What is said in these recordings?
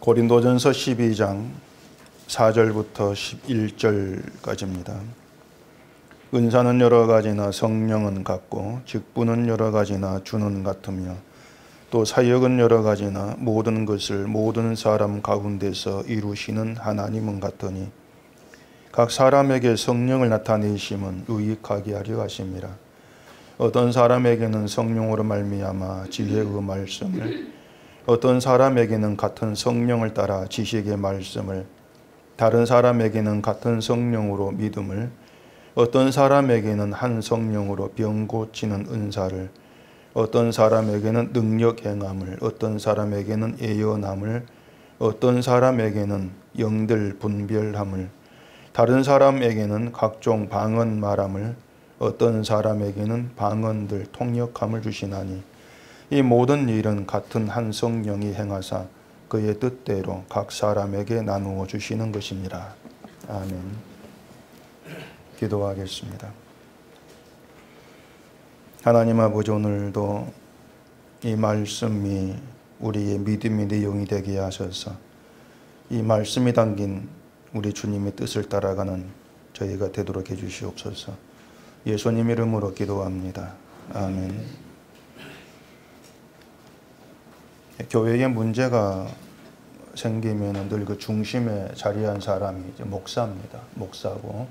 고린도전서 12장 4절부터 11절까지입니다. 은사는 여러 가지나 성령은 같고 직분은 여러 가지나 주는 같으며 또 사역은 여러 가지나 모든 것을 모든 사람 가운데서 이루시는 하나님은 같으니 각 사람에게 성령을 나타내심은 유익하게 하려 하심이라. 어떤 사람에게는 성령으로 말미암아 지혜의 말씀을, 어떤 사람에게는 같은 성령을 따라 지식의 말씀을, 다른 사람에게는 같은 성령으로 믿음을, 어떤 사람에게는 한 성령으로 병 고치는 은사를, 어떤 사람에게는 능력 행함을, 어떤 사람에게는 예언함을, 어떤 사람에게는 영들 분별함을, 다른 사람에게는 각종 방언 말함을, 어떤 사람에게는 방언들 통역함을 주시나니 이 모든 일은 같은 한 성령이 행하사 그의 뜻대로 각 사람에게 나누어 주시는 것이니라. 아멘. 기도하겠습니다. 하나님 아버지, 오늘도 이 말씀이 우리의 믿음의 내용이 되게 하셔서 이 말씀이 담긴 우리 주님의 뜻을 따라가는 저희가 되도록 해주시옵소서. 예수님 이름으로 기도합니다. 아멘. 교회에 문제가 생기면 늘 그 중심에 자리한 사람이 이제 목사입니다. 목사고,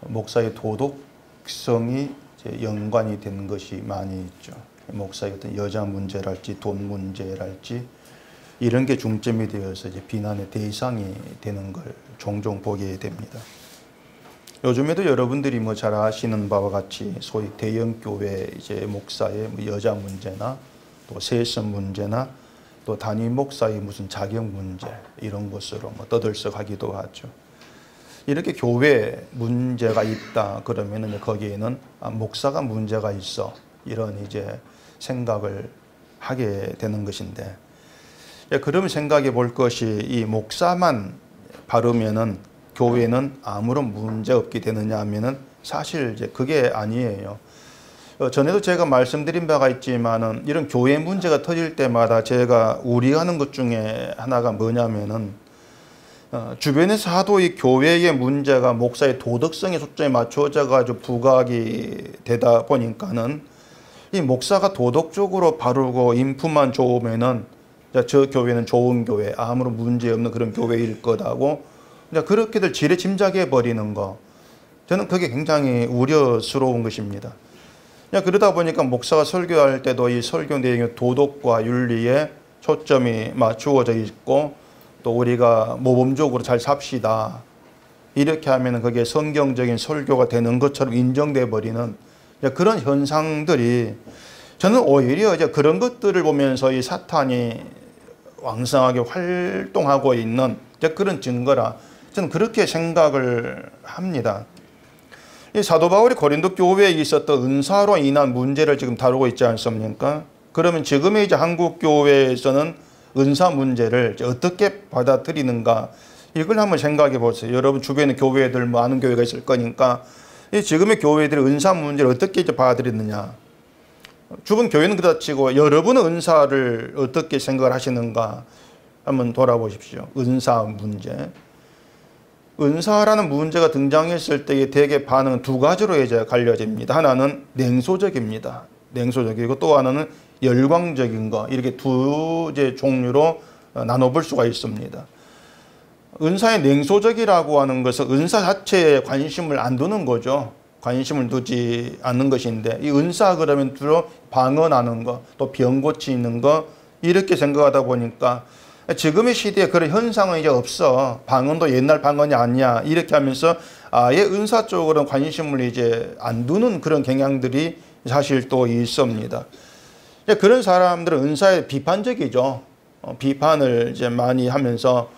목사의 도덕성이 이제 연관이 된 것이 많이 있죠. 목사의 어떤 여자 문제랄지 돈 문제랄지 이런 게 중점이 되어서 이제 비난의 대상이 되는 걸 종종 보게 됩니다. 요즘에도 여러분들이 뭐 잘 아시는 바와 같이 소위 대형 교회 이제 목사의 뭐 여자 문제나 또 세습 문제나 또 담임 목사의 무슨 자격 문제 이런 것으로 뭐 떠들썩하기도 하죠. 이렇게 교회 문제가 있다 그러면은 거기에는 목사가 문제가 있어 이런 이제 생각을 하게 되는 것인데, 그러면 생각해 볼 것이 이 목사만 바르면은 교회는 아무런 문제 없게 되느냐 하면은 사실 이제 그게 아니에요. 전에도 제가 말씀드린 바가 있지만은 이런 교회 문제가 터질 때마다 제가 우려하는 것 중에 하나가 뭐냐면은 주변에서 하도 이 교회의 문제가 목사의 도덕성에 초점이 맞춰져 가지고 부각이 되다 보니까는 이 목사가 도덕적으로 바르고 인품만 좋으면은 저 교회는 좋은 교회, 아무런 문제 없는 그런 교회일 거다고 그렇게들 지레 짐작해 버리는 거, 저는 그게 굉장히 우려스러운 것입니다. 그러다 보니까 목사가 설교할 때도 이 설교 내용의 도덕과 윤리에 초점이 맞추어져 있고 또 우리가 모범적으로 잘 삽시다 이렇게 하면 그게 성경적인 설교가 되는 것처럼 인정돼 버리는 그런 현상들이, 저는 오히려 이제 그런 것들을 보면서 이 사탄이 왕성하게 활동하고 있는 그런 증거라 저는 그렇게 생각을 합니다. 이 사도 바울이 고린도 교회에 있었던 은사로 인한 문제를 지금 다루고 있지 않습니까? 그러면 지금의 이제 한국 교회에서는 은사 문제를 어떻게 받아들이는가, 이걸 한번 생각해 보세요. 여러분 주변에 교회들 많은 교회가 있을 거니까 이 지금의 교회들이 은사 문제를 어떻게 이제 받아들이느냐. 주변 교회는 그렇다 치고 여러분은 은사를 어떻게 생각을 하시는가 한번 돌아보십시오. 은사 문제. 은사라는 문제가 등장했을 때의 대개 반응은 두 가지로 이제 갈려집니다. 하나는 냉소적입니다. 냉소적이고 또 하나는 열광적인 거, 이렇게 두 종류로 나눠볼 수가 있습니다. 은사의 냉소적이라고 하는 것은 은사 자체에 관심을 안 두는 거죠. 관심을 두지 않는 것인데, 이 은사 그러면 주로 방언하는 거, 또 병 고치는 거 이렇게 생각하다 보니까 지금의 시대에 그런 현상은 이제 없어. 방언도 옛날 방언이 아니야. 이렇게 하면서 아예 은사 쪽으로는 관심을 이제 안 두는 그런 경향들이 사실 또 있습니다. 그런 사람들은 은사에 비판적이죠. 비판을 이제 많이 하면서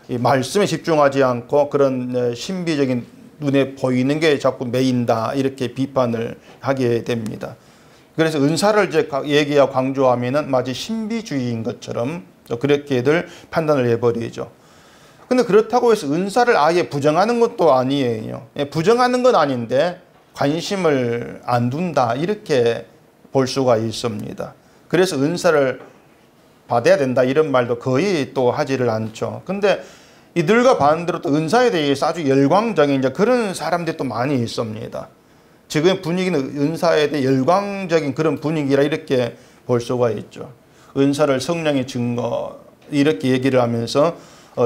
이 말씀에 집중하지 않고 그런 신비적인 눈에 보이는 게 자꾸 메인다 이렇게 비판을 하게 됩니다. 그래서 은사를 이제 얘기하고 강조하면은 마치 신비주의인 것처럼 그렇게들 판단을 해버리죠. 근데 그렇다고 해서 은사를 아예 부정하는 것도 아니에요. 부정하는 건 아닌데 관심을 안 둔다 이렇게 볼 수가 있습니다. 그래서 은사를 받아야 된다 이런 말도 거의 또 하지를 않죠. 근데 이들과 반대로 또 은사에 대해서 아주 열광적인 이제 그런 사람들이 또 많이 있습니다. 지금 분위기는 은사에 대해 열광적인 그런 분위기라 이렇게 볼 수가 있죠. 은사를 성령의 증거 이렇게 얘기를 하면서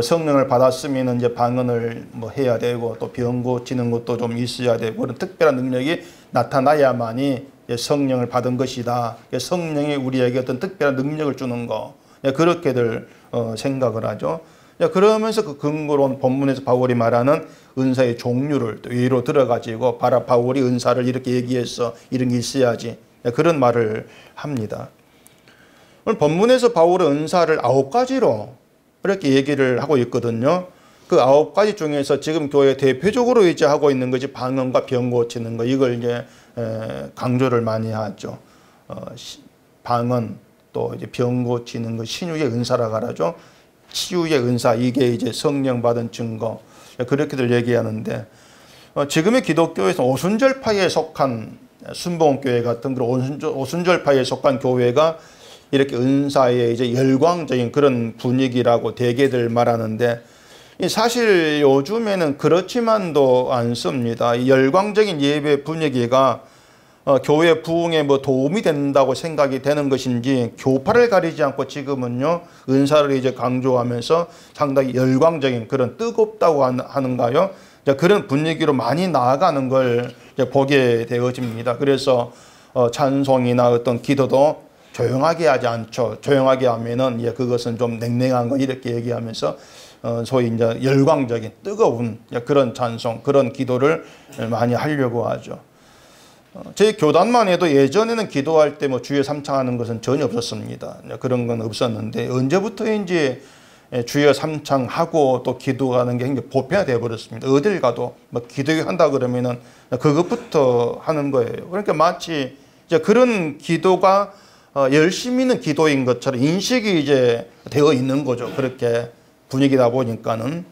성령을 받았으면 이제 방언을 뭐 해야 되고 또 병 고치는 것도 좀 있어야 되고 그런 특별한 능력이 나타나야만이 성령을 받은 것이다. 성령이 우리에게 어떤 특별한 능력을 주는 거 그렇게들 생각을 하죠. 그러면서 그 근거로 본문에서 바울이 말하는 은사의 종류를 또 위로 들어가지고 바울이 은사를 이렇게 얘기해서 이런 게 있어야지 그런 말을 합니다. 오늘 본문에서 바울의 은사를 9가지로 이렇게 얘기를 하고 있거든요. 그 9가지 중에서 지금 교회 대표적으로 이제 하고 있는 것이 방언과 병 고치는 거 이걸 이제 강조를 많이 하죠. 방언 또 이제 병 고치는 거 신유의 은사라고 하죠. 치유의 은사 이게 이제 성령 받은 증거 그렇게들 얘기하는데 지금의 기독교에서 오순절파에 속한 순복음교회 같은 그런 오순절파에 속한 교회가 이렇게 은사에 이제 열광적인 그런 분위기라고 대개들 말하는데 사실 요즘에는 그렇지만도 않습니다. 이 열광적인 예배 분위기가 교회 부흥에 뭐 도움이 된다고 생각이 되는 것인지 교파를 가리지 않고 지금은요 은사를 이제 강조하면서 상당히 열광적인 그런 뜨겁다고 하는가요? 그런 분위기로 많이 나아가는 걸 보게 되어집니다. 그래서 찬송이나 어떤 기도도 조용하게 하지 않죠. 조용하게 하면은 그것은 좀 냉랭한 거 이렇게 얘기하면서 소위 이제 열광적인 뜨거운 그런 찬송, 그런 기도를 많이 하려고 하죠. 저희 교단만 해도 예전에는 기도할 때 뭐 주여 삼창하는 것은 전혀 없었습니다. 그런 건 없었는데 언제부터인지 주여 삼창하고 또 기도하는 게 굉장히 보편화되어 버렸습니다. 어딜 가도 뭐 기도한다 그러면은 그것부터 하는 거예요. 그러니까 마치 이제 그런 기도가 열심히 있는 기도인 것처럼 인식이 이제 되어 있는 거죠. 그렇게 분위기다 보니까는.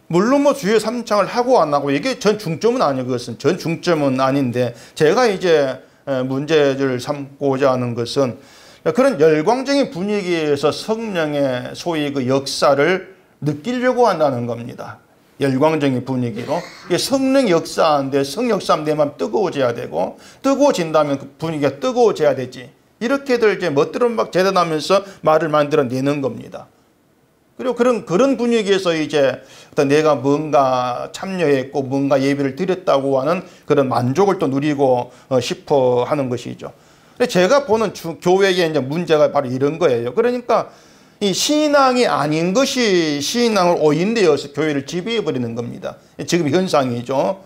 물론 뭐 주여 삼창을 하고 안 하고 이게 전 중점은 아니에요. 그것은 전 중점은 아닌데 제가 이제 문제를 삼고자 하는 것은 그런 열광적인 분위기에서 성령의 소위 그 역사를 느끼려고 한다는 겁니다. 열광적인 분위기로. 성령 역사인데 성역사하면 내 마음 뜨거워져야 되고 뜨거워진다면 그 분위기가 뜨거워져야 되지. 이렇게들 이제 멋대로 막 재단하면서 말을 만들어내는 겁니다. 그리고 그런 분위기에서 이제 어떤 내가 뭔가 참여했고 뭔가 예배를 드렸다고 하는 그런 만족을 또 누리고 싶어 하는 것이죠. 제가 보는 교회의 이제 문제가 바로 이런 거예요. 그러니까 이 신앙이 아닌 것이 신앙을 오인되어서 교회를 지배해버리는 겁니다. 지금 현상이죠.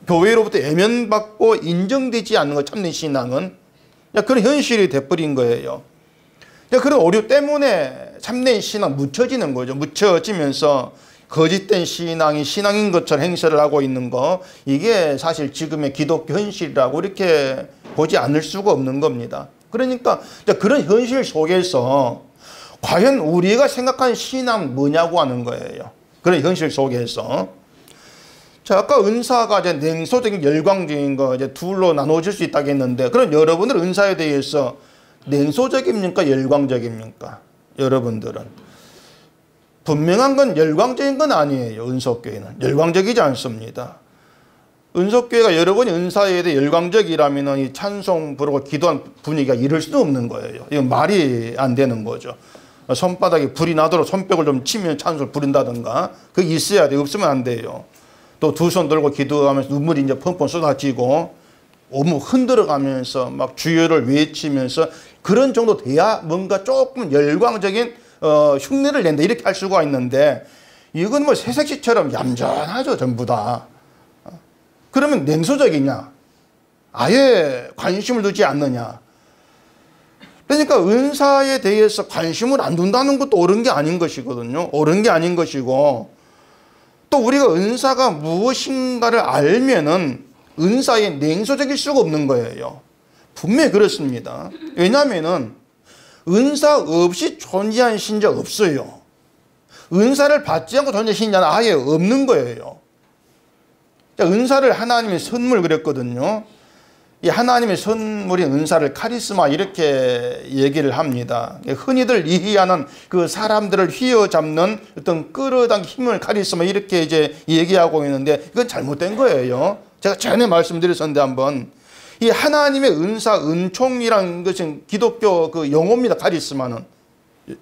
교회로부터 외면받고 인정되지 않는 것 참된 신앙은 그런 현실이 돼버린 거예요. 그런 오류 때문에 참된 신앙 묻혀지는 거죠. 묻혀지면서 거짓된 신앙이 신앙인 것처럼 행세를 하고 있는 거 이게 사실 지금의 기독교 현실이라고 이렇게 보지 않을 수가 없는 겁니다. 그러니까 그런 현실 속에서 과연 우리가 생각하는 신앙 뭐냐고 하는 거예요. 그런 현실 속에서. 자, 아까 은사가 이제 냉소적인 열광적인 거 이제 둘로 나눠질 수 있다고 했는데 그럼 여러분들 은사에 대해서 냉소적입니까? 열광적입니까? 여러분들은. 분명한 건 열광적인 건 아니에요. 은속교회는. 열광적이지 않습니다. 은속교회가 여러분이 은사에 대해 열광적이라면 이 찬송 부르고 기도한 분위기가 이럴 수도 없는 거예요. 이건 말이 안 되는 거죠. 손바닥에 불이 나도록 손뼉을 좀 치면 찬송을 부른다든가 그게 있어야 돼요. 없으면 안 돼요. 또 두 손 들고 기도하면서 눈물이 이제 펑펑 쏟아지고 오무 흔들어가면서 막 주여를 외치면서 그런 정도 돼야 뭔가 조금 열광적인 흉내를 낸다 이렇게 할 수가 있는데 이건 뭐 새색시처럼 얌전하죠. 전부 다. 그러면 냉소적이냐? 아예 관심을 두지 않느냐? 그러니까 은사에 대해서 관심을 안 둔다는 것도 옳은 게 아닌 것이거든요. 옳은 게 아닌 것이고 또 우리가 은사가 무엇인가를 알면은 은사에 냉소적일 수가 없는 거예요. 분명히 그렇습니다. 왜냐하면은 은사 없이 존재한 신자 없어요. 은사를 받지 않고 존재한 신자는 아예 없는 거예요. 은사를 하나님의 선물 그랬거든요. 이 하나님의 선물인 은사를 카리스마 이렇게 얘기를 합니다. 흔히들 이해하는 그 사람들을 휘어잡는 어떤 끌어당기 힘을 카리스마 이렇게 이제 얘기하고 있는데 이건 잘못된 거예요. 제가 전에 말씀드렸었는데 한번 이 하나님의 은사, 은총이라는 것은 기독교 그 용어입니다. 카리스마는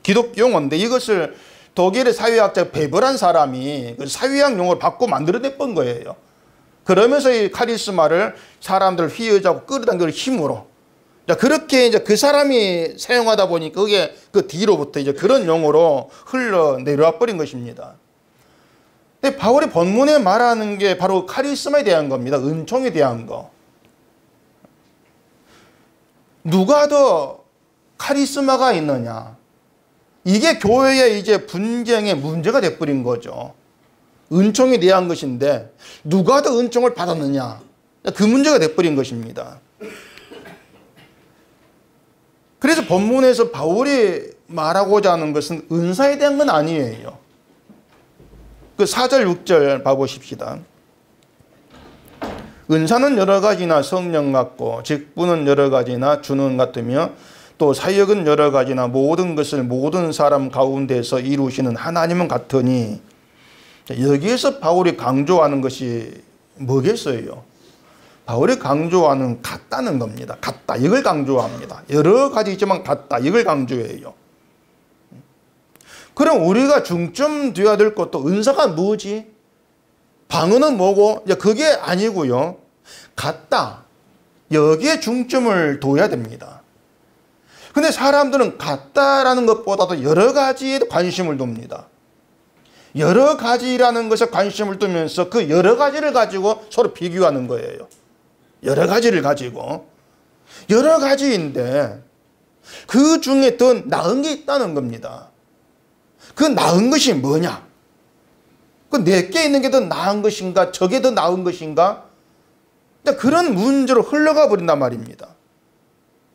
기독교 용어인데 이것을 독일의 사회학자 베버란 사람이 그 사회학 용어를 바꿔 만들어냈던 거예요. 그러면서 이 카리스마를 사람들을 휘어잡고 끌어당기는 힘으로. 자, 그렇게 이제 그 사람이 사용하다 보니까 그게 그 뒤로부터 이제 그런 용어로 흘러내려와 버린 것입니다. 근데 바울이 본문에 말하는 게 바로 카리스마에 대한 겁니다. 은총에 대한 거. 누가 더 카리스마가 있느냐. 이게 교회의 이제 분쟁의 문제가 돼버린 거죠. 은총에 대한 것인데 누가 더 은총을 받았느냐. 그 문제가 돼버린 것입니다. 그래서 본문에서 바울이 말하고자 하는 것은 은사에 대한 건 아니에요. 그 4절 6절 봐보십시다. 은사는 여러 가지나 성령 같고 직분은 여러 가지나 주는 같으며 또 사역은 여러 가지나 모든 것을 모든 사람 가운데서 이루시는 하나님은 같으니 여기에서 바울이 강조하는 것이 뭐겠어요? 바울이 강조하는 같다는 겁니다. 같다. 이걸 강조합니다. 여러 가지 있지만 같다. 이걸 강조해요. 그럼 우리가 중점 둬야 될 것도 은사가 뭐지? 방언은 뭐고? 그게 아니고요. 같다. 여기에 중점을 둬야 됩니다. 근데 사람들은 같다라는 것보다도 여러 가지에 관심을 둡니다. 여러 가지라는 것에 관심을 두면서 그 여러 가지를 가지고 서로 비교하는 거예요. 여러 가지를 가지고. 여러 가지인데 그 중에 더 나은 게 있다는 겁니다. 그 나은 것이 뭐냐? 그 내게 있는 게 더 나은 것인가? 저게 더 나은 것인가? 그런 문제로 흘러가 버린단 말입니다.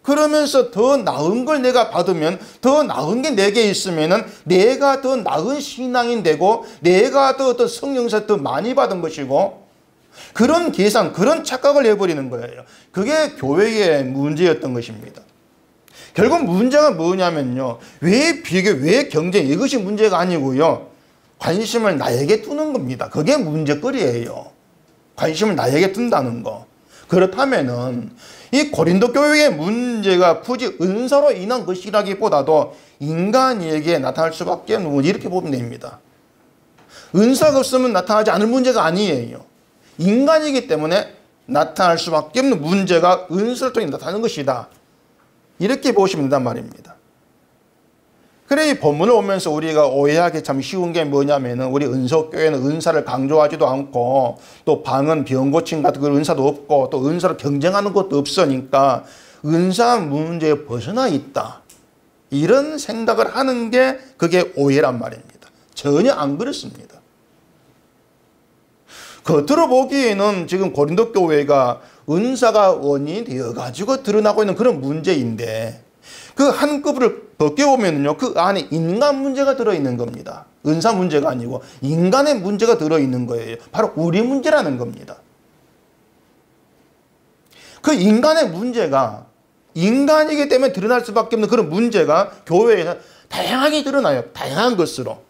그러면서 더 나은 걸 내가 받으면 더 나은 게 내게 있으면은 내가 더 나은 신앙인 되고 내가 더 어떤 성령사 더 많이 받은 것이고 그런 계산, 그런 착각을 해버리는 거예요. 그게 교회의 문제였던 것입니다. 결국 문제가 뭐냐면요. 왜 비교, 왜 경쟁 이것이 문제가 아니고요. 관심을 나에게 두는 겁니다. 그게 문제거리예요. 관심을 나에게 둔다는 거. 그렇다면은 이 고린도 교회의 문제가 굳이 은사로 인한 것이라기보다도 인간에게 나타날 수밖에 없는 문제 이렇게 보면 됩니다. 은사가 없으면 나타나지 않을 문제가 아니에요. 인간이기 때문에 나타날 수밖에 없는 문제가 은사를 통해 나타나는 것이다. 이렇게 보시면 된단 말입니다. 그래 이 본문을 보면서 우리가 오해하기 참 쉬운 게 뭐냐면은 우리 은석교회는 은사를 강조하지도 않고 또 방언, 병 고침 같은 그 은사도 없고 또 은사로 경쟁하는 것도 없으니까 은사 문제에 벗어나 있다. 이런 생각을 하는 게 그게 오해란 말입니다. 전혀 안 그렇습니다. 겉으로 보기에는 지금 고린도 교회가 은사가 원인이 되어가지고 드러나고 있는 그런 문제인데 그 한꺼번을 벗겨보면요. 그 안에 인간 문제가 들어있는 겁니다. 은사 문제가 아니고 인간의 문제가 들어있는 거예요. 바로 우리 문제라는 겁니다. 그 인간의 문제가 인간이기 때문에 드러날 수밖에 없는 그런 문제가 교회에서 다양하게 드러나요. 다양한 것으로.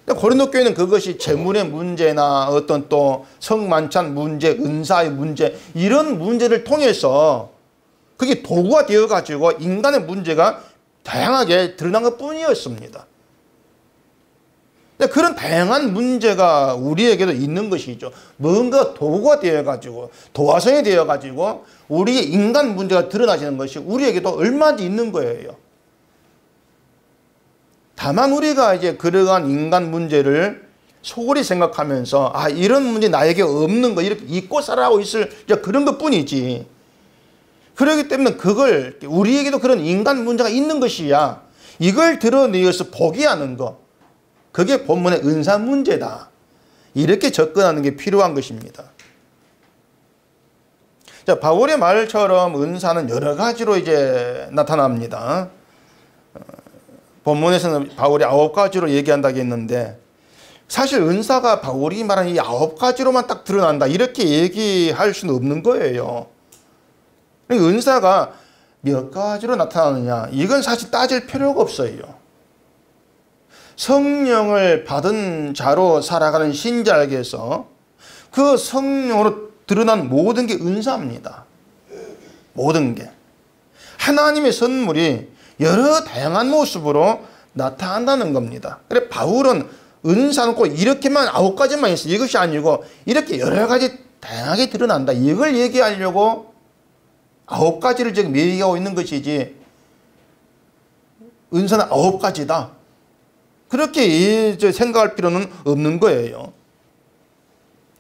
고린도 교회는 그것이 재물의 문제나 어떤 또 성만찬 문제, 은사의 문제 이런 문제를 통해서 그게 도구가 되어가지고 인간의 문제가 다양하게 드러난 것 뿐이었습니다. 그런 다양한 문제가 우리에게도 있는 것이죠. 뭔가 도구가 되어가지고 도화선이 되어가지고 우리의 인간 문제가 드러나지는 것이 우리에게도 얼마든지 있는 거예요. 다만 우리가 이제 그러한 인간 문제를 소홀히 생각하면서 아 이런 문제 나에게 없는 거 이렇게 잊고 살아가고 있을 그런 것 뿐이지. 그렇기 때문에 그걸 우리에게도 그런 인간 문제가 있는 것이야. 이걸 드러내어서 포기하는 것. 그게 본문의 은사 문제다. 이렇게 접근하는 게 필요한 것입니다. 자, 바울의 말처럼 은사는 여러 가지로 이제 나타납니다. 본문에서는 바울이 9가지로 얘기한다고 했는데 사실 은사가 바울이 말하는 이 9가지로만 딱 드러난다. 이렇게 얘기할 수는 없는 거예요. 그러니까 은사가 몇 가지로 나타나느냐, 이건 사실 따질 필요가 없어요. 성령을 받은 자로 살아가는 신자에게서 그 성령으로 드러난 모든 게 은사입니다. 모든 게. 하나님의 선물이 여러 다양한 모습으로 나타난다는 겁니다. 그래 바울은 은사는 꼭 이렇게만 9가지만 있어. 이것이 아니고 이렇게 여러 가지 다양하게 드러난다. 이걸 얘기하려고 9가지를 지금 얘기하고 있는 것이지, 은사는 9가지다. 그렇게 생각할 필요는 없는 거예요.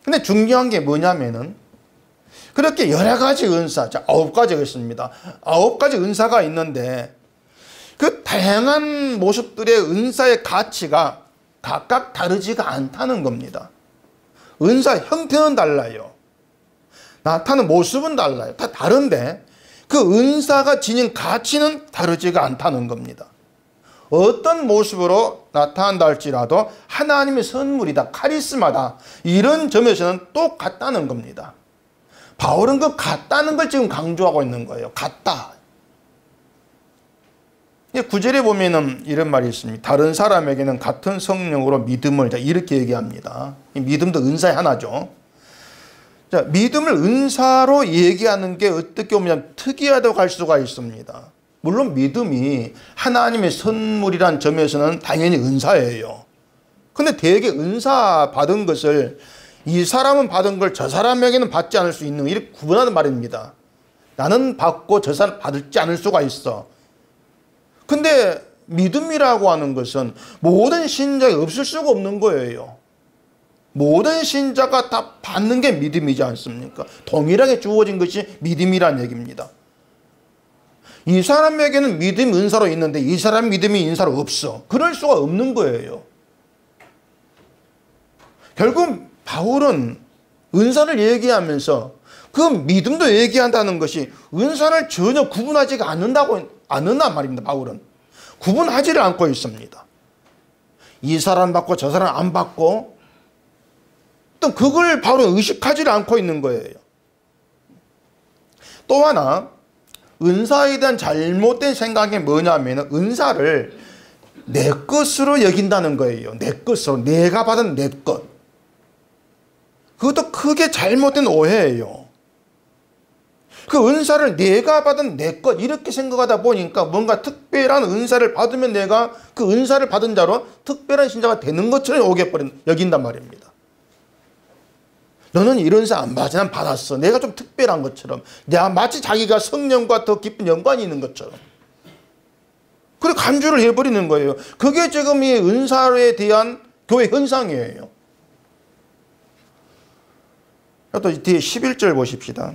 근데 중요한 게 뭐냐면은, 그렇게 여러 가지 은사, 자, 9가지가 있습니다. 9가지 은사가 있는데, 그 다양한 모습들의 은사의 가치가 각각 다르지가 않다는 겁니다. 은사 형태는 달라요. 나타나는 모습은 달라요. 다 다른데 그 은사가 지닌 가치는 다르지가 않다는 겁니다. 어떤 모습으로 나타난다 할지라도 하나님의 선물이다, 카리스마다, 이런 점에서는 똑같다는 겁니다. 바울은 그 같다는 걸 지금 강조하고 있는 거예요. 같다. 9절에 보면은 이런 말이 있습니다. 다른 사람에게는 같은 성령으로 믿음을, 이렇게 얘기합니다. 이 믿음도 은사의 하나죠. 자, 믿음을 은사로 얘기하는 게 어떻게 보면 특이하다고 할 수가 있습니다. 물론 믿음이 하나님의 선물이란 점에서는 당연히 은사예요. 근데 대개 은사 받은 것을 이 사람은 받은 걸 저 사람에게는 받지 않을 수 있는, 이렇게 구분하는 말입니다. 나는 받고 저 사람 받지 않을 수가 있어. 근데 믿음이라고 하는 것은 모든 신자가 없을 수가 없는 거예요. 모든 신자가 다 받는 게 믿음이지 않습니까? 동일하게 주어진 것이 믿음이란 얘기입니다. 이 사람에게는 믿음 은사로 있는데 이 사람 믿음이 은사로 없어. 그럴 수가 없는 거예요. 결국 바울은 은사를 얘기하면서 그 믿음도 얘기한다는 것이 은사를 전혀 구분하지가 않는단 말입니다. 바울은 구분하지를 않고 있습니다. 이 사람 받고 저 사람 안 받고, 또 그걸 바울은 의식하지를 않고 있는 거예요. 또 하나 은사에 대한 잘못된 생각이 뭐냐면, 은사를 내 것으로 여긴다는 거예요. 내 것으로, 내가 받은 내 것. 그것도 크게 잘못된 오해예요. 그 은사를 내가 받은 내 것, 이렇게 생각하다 보니까 뭔가 특별한 은사를 받으면 내가 그 은사를 받은 자로 특별한 신자가 되는 것처럼 여긴단 말입니다. 너는 이런 은사 안 받지, 난 받았어. 내가 좀 특별한 것처럼, 내가 마치 자기가 성령과 더 깊은 연관이 있는 것처럼 그래 간주를 해버리는 거예요. 그게 지금 이 은사에 대한 교회 현상이에요. 또 뒤에 11절 보십시다.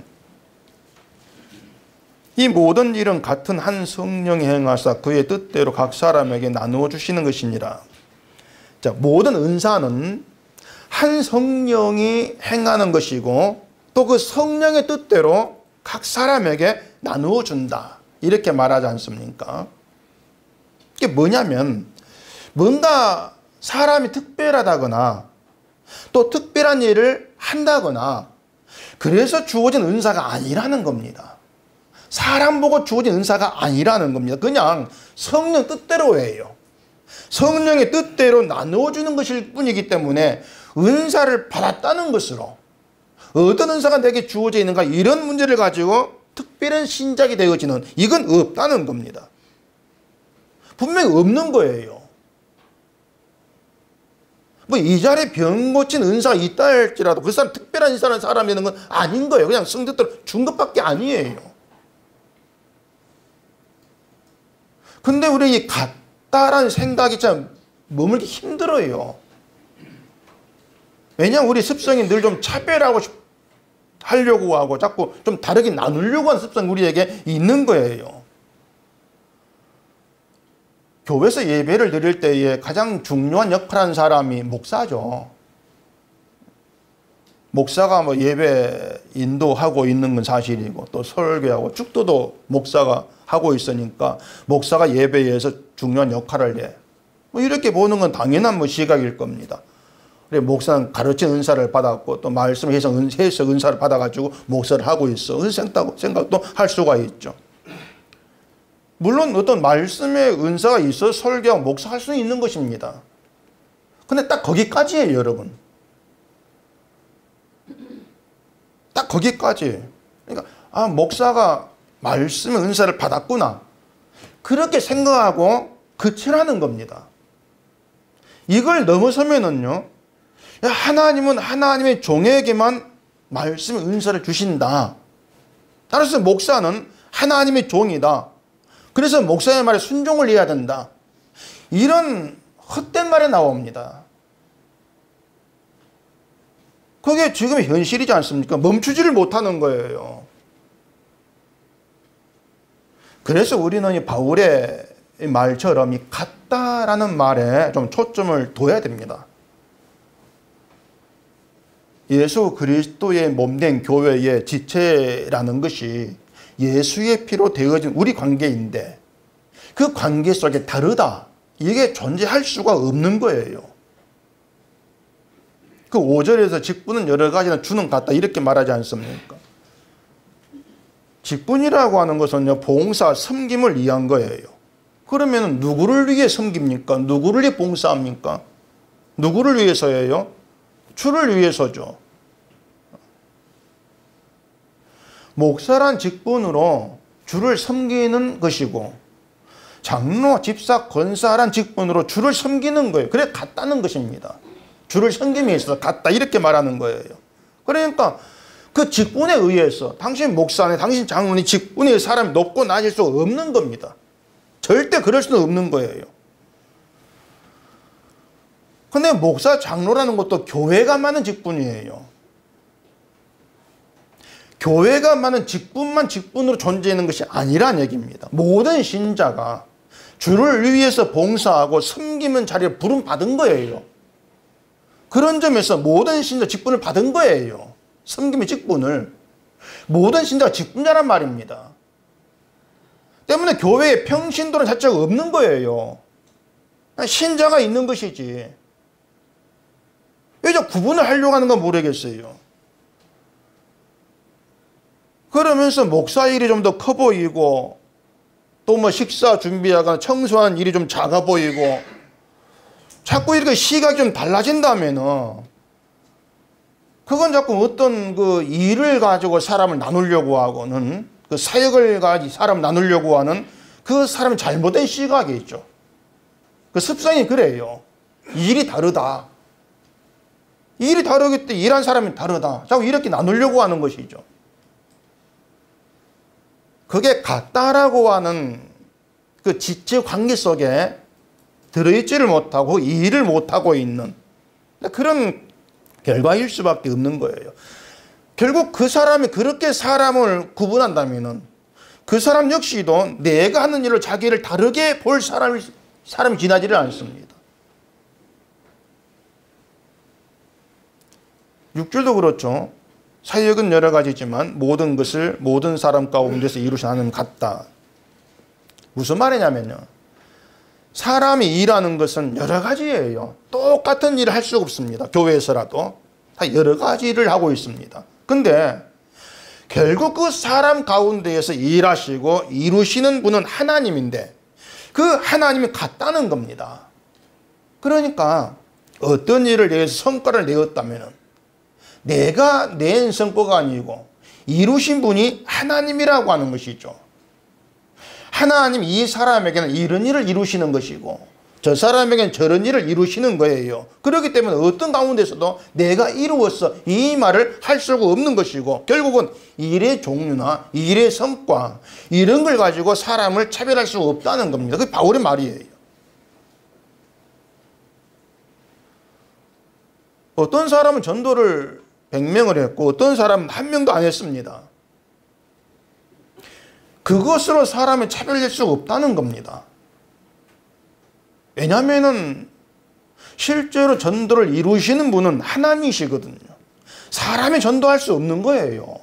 이 모든 일은 같은 한 성령이 행하사 그의 뜻대로 각 사람에게 나누어 주시는 것이니라. 자, 모든 은사는 한 성령이 행하는 것이고 또 그 성령의 뜻대로 각 사람에게 나누어 준다, 이렇게 말하지 않습니까? 이게 뭐냐면, 뭔가 사람이 특별하다거나 또 특별한 일을 한다거나 그래서 주어진 은사가 아니라는 겁니다. 사람 보고 주어진 은사가 아니라는 겁니다. 그냥 성령 뜻대로 해요. 성령의 뜻대로 나누어주는 것일 뿐이기 때문에 은사를 받았다는 것으로 어떤 은사가 내게 주어져 있는가, 이런 문제를 가지고 특별한 신작이 되어지는, 이건 없다는 겁니다. 분명히 없는 거예요. 뭐 이 자리에 병 고친 은사가 있다 할지라도 그 사람 특별한 사람이 되는 건 아닌 거예요. 그냥 성뜻대로 준 것밖에 아니에요. 근데 우리 이 같다라는 생각이 참 머물기 힘들어요. 왜냐하면 우리 습성이 늘 좀 차별하고 하려고 하고 자꾸 좀 다르게 나누려고 하는 습성이 우리에게 있는 거예요. 교회에서 예배를 드릴 때에 가장 중요한 역할을 하는 사람이 목사죠. 목사가 뭐 예배 인도하고 있는 건 사실이고 또 설교하고 축도도 목사가 하고 있으니까 목사가 예배에서 중요한 역할을 해. 뭐 이렇게 보는 건 당연한 시각일 겁니다. 그래, 목사는 가르친 은사를 받았고 또 말씀 해석 은사를 받아가지고 목사를 하고 있어. 그 생각도 할 수가 있죠. 물론 어떤 말씀의 은사가 있어 설교하고 목사할 수 있는 것입니다. 근데 딱 거기까지예요, 여러분. 딱 거기까지. 그러니까 목사가 말씀의 은사를 받았구나. 그렇게 생각하고 그치라는 겁니다. 이걸 넘어서면은요, 하나님은 하나님의 종에게만 말씀의 은사를 주신다. 따라서 목사는 하나님의 종이다. 그래서 목사의 말에 순종을 해야 된다. 이런 헛된 말이 나옵니다. 그게 지금의 현실이지 않습니까? 멈추지를 못하는 거예요. 그래서 우리는 이 바울의 말처럼 이 같다라는 말에 좀 초점을 둬야 됩니다. 예수 그리스도의 몸된 교회의 지체라는 것이 예수의 피로 되어진 우리 관계인데 그 관계 속에 다르다. 이게 존재할 수가 없는 거예요. 그 5절에서 직분은 여러 가지나 주는 같다 이렇게 말하지 않습니까? 직분이라고 하는 것은요, 봉사, 섬김을 위한 거예요. 그러면 누구를 위해 섬깁니까? 누구를 위해 봉사합니까? 누구를 위해서예요? 주를 위해서죠. 목사란 직분으로 주를 섬기는 것이고 장로, 집사, 권사란 직분으로 주를 섬기는 거예요. 그래 같다는 것입니다. 주를 섬김에 있어서 같다 이렇게 말하는 거예요. 그러니까 그 직분에 의해서 당신 목사네, 당신 장로니 직분에 사람이 높고 낮을 수 없는 겁니다. 절대 그럴 수는 없는 거예요. 근데 목사, 장로라는 것도 교회가 많은 직분이에요. 교회가 많은 직분만 직분으로 존재하는 것이 아니란 얘기입니다. 모든 신자가 주를 위해서 봉사하고 섬기는 자리에 부름받은 거예요. 그런 점에서 모든 신자 직분을 받은 거예요. 섬김의 직분을. 모든 신자가 직분자란 말입니다. 때문에 교회에 평신도는 자체가 없는 거예요. 신자가 있는 것이지. 왜 저 구분을 하려고 하는 건 모르겠어요. 그러면서 목사 일이 좀 더 커 보이고 또 뭐 식사 준비하거나 청소하는 일이 좀 작아 보이고 자꾸 이렇게 시각이 좀 달라진다면은 그건 자꾸 어떤 그 일을 가지고 사람을 나누려고 하고는 그 사역을 가지고 사람을 나누려고 하는 그 사람의 잘못된 시각이 있죠. 그 습성이 그래요. 일이 다르다. 일이 다르기 때문에 일한 사람이 다르다. 자꾸 이렇게 나누려고 하는 것이죠. 그게 같다라고 하는 그 지체 관계 속에 들어있지를 못하고 일을 못하고 있는 그런 결과일 수밖에 없는 거예요. 결국 그 사람이 그렇게 사람을 구분한다면은 그 사람 역시도 내가 하는 일을 자기를 다르게 볼 사람이 지나지를 않습니다. 6절도 그렇죠. 사역은 여러 가지지만 모든 것을 모든 사람 가운데서 이루신 하나님 같다. 무슨 말이냐면요. 사람이 일하는 것은 여러 가지예요. 똑같은 일을 할 수가 없습니다. 교회에서라도 다 여러 가지 일을 하고 있습니다. 근데 결국 그 사람 가운데에서 일하시고 이루시는 분은 하나님인데 그 하나님이 같다는 겁니다. 그러니까 어떤 일을 내서 성과를 내었다면 내가 낸 성과가 아니고 이루신 분이 하나님이라고 하는 것이죠. 하나님 이 사람에게는 이런 일을 이루시는 것이고 저 사람에게는 저런 일을 이루시는 거예요. 그렇기 때문에 어떤 가운데서도 내가 이루었어 이 말을 할 수가 없는 것이고 결국은 일의 종류나 일의 성과 이런 걸 가지고 사람을 차별할 수 없다는 겁니다. 그게 바울의 말이에요. 어떤 사람은 전도를 100명을 했고 어떤 사람은 1명도 안 했습니다. 그것으로 사람을 차별할 수가 없다는 겁니다. 왜냐하면 실제로 전도를 이루시는 분은 하나님이시거든요. 사람이 전도할 수 없는 거예요.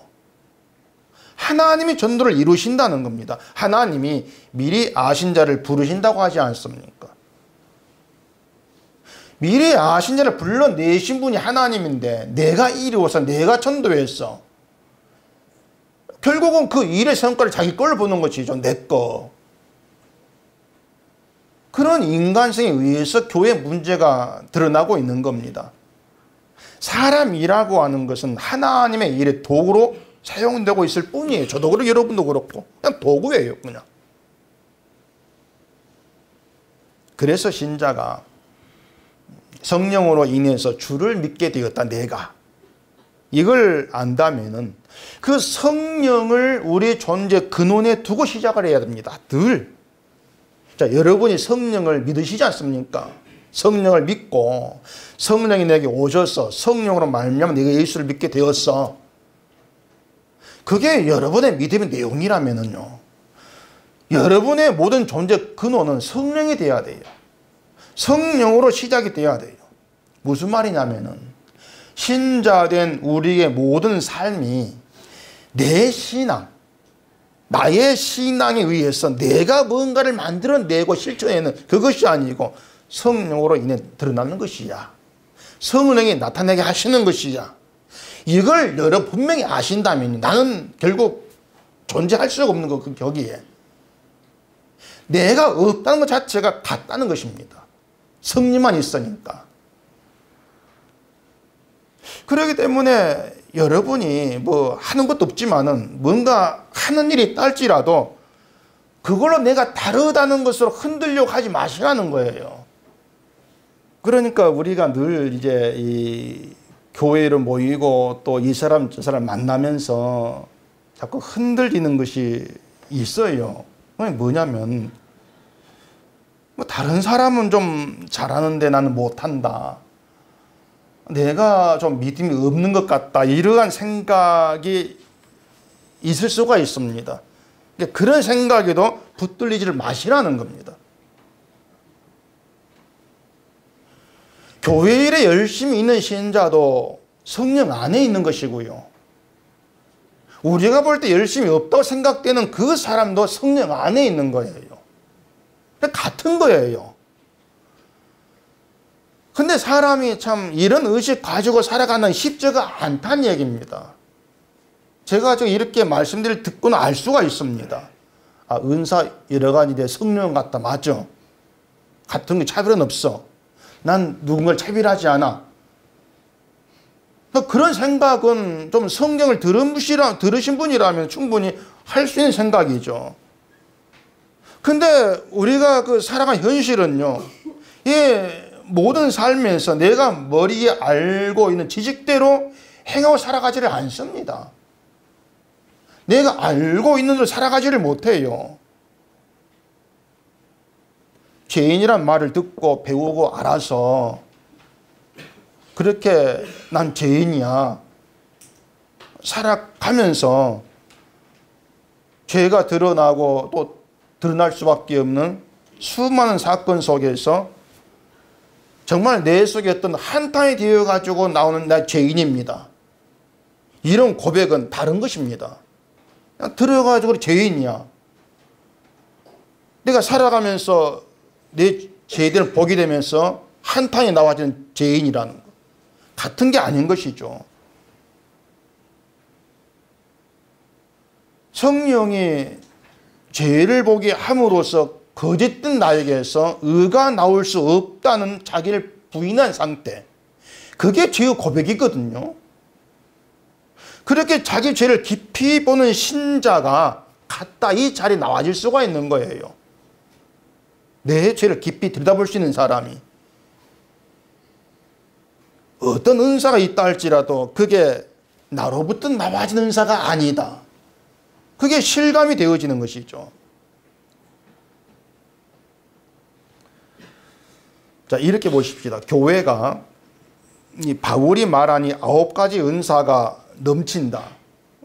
하나님이 전도를 이루신다는 겁니다. 하나님이 미리 아신 자를 부르신다고 하지 않습니까? 미래에 아신 자를 불러내신 분이 하나님인데 내가 이루어서 내가 전도했어. 결국은 그 일의 성과를 자기 걸로 보는 것이죠. 내 거. 그런 인간성에 의해서 교회 문제가 드러나고 있는 겁니다. 사람이라고 하는 것은 하나님의 일의 도구로 사용되고 있을 뿐이에요. 저도 그렇고 여러분도 그렇고 그냥 도구예요. 그냥. 그래서 신자가 성령으로 인해서 주를 믿게 되었다. 내가. 이걸 안다면은 그 성령을 우리 존재 근원에 두고 시작을 해야 됩니다. 늘. 자, 여러분이 성령을 믿으시지 않습니까? 성령을 믿고 성령이 내게 오셔서 성령으로 말미암아 내가 예수를 믿게 되었어. 그게 여러분의 믿음의 내용이라면은요. 여러분의 모든 존재 근원은 성령이 돼야 돼요. 성령으로 시작이 돼야 돼요. 무슨 말이냐면은 신자된 우리의 모든 삶이 내 신앙, 나의 신앙에 의해서 내가 뭔가를 만들어내고 실천해내는 그것이 아니고 성령으로 인해 드러나는 것이야. 성령이 나타나게 하시는 것이야. 이걸 여러분 분명히 아신다면 나는 결국 존재할 수가 없는 거, 거기에. 내가 없다는 것 자체가 같다는 것입니다. 성령만 있으니까. 그렇기 때문에 여러분이 뭐 하는 것도 없지만은 뭔가 하는 일이 있다 할지라도 그걸로 내가 다르다는 것으로 흔들려고 하지 마시라는 거예요. 그러니까 우리가 늘 이제 이 교회를 모이고 또 이 사람 저 사람 만나면서 자꾸 흔들리는 것이 있어요. 그게 뭐냐면 뭐 다른 사람은 좀 잘하는데 나는 못한다. 내가 좀 믿음이 없는 것 같다. 이러한 생각이 있을 수가 있습니다. 그런 생각에도 붙들리지를 마시라는 겁니다. 교회 일에 열심히 있는 신자도 성령 안에 있는 것이고요. 우리가 볼 때 열심히 없다고 생각되는 그 사람도 성령 안에 있는 거예요. 같은 거예요. 근데 사람이 참 이런 의식 가지고 살아가는 쉽지가 않다는 얘기입니다. 제가 이렇게 말씀드릴 듣고는 알 수가 있습니다. 아, 은사 여러 가지인데 성령 같다. 맞죠? 같은 게 차별은 없어. 난 누군가를 차별하지 않아. 그런 생각은 좀 성경을 들으신 분이라면 충분히 할 수 있는 생각이죠. 근데 우리가 그 살아가는 현실은요. 모든 삶에서 내가 머리에 알고 있는 지식대로 행하고 살아가지를 않습니다. 내가 알고 있는 대로 살아가지를 못해요. 죄인이란 말을 듣고 배우고 알아서 그렇게 난 죄인이야 살아가면서 죄가 드러나고 또 드러날 수밖에 없는 수많은 사건 속에서 정말 내 속에 어떤 한탄이 되어가지고 나오는 나 죄인입니다. 이런 고백은 다른 것입니다. 그냥 들어가지고 죄인이야. 내가 살아가면서 내 죄들을 보게 되면서 한탄이 나와지는 죄인이라는 것. 같은 게 아닌 것이죠. 성령이 죄를 보게 함으로써 거짓된 나에게서 의가 나올 수 없다는 자기를 부인한 상태. 그게 죄의 고백이거든요. 그렇게 자기 죄를 깊이 보는 신자가 가까이 자리에 나와질 수가 있는 거예요. 내 죄를 깊이 들여다볼 수 있는 사람이. 어떤 은사가 있다 할지라도 그게 나로부터 나와지는 은사가 아니다. 그게 실감이 되어지는 것이죠. 자, 이렇게 보십시다. 교회가 이 바울이 말하니 9가지 은사가 넘친다.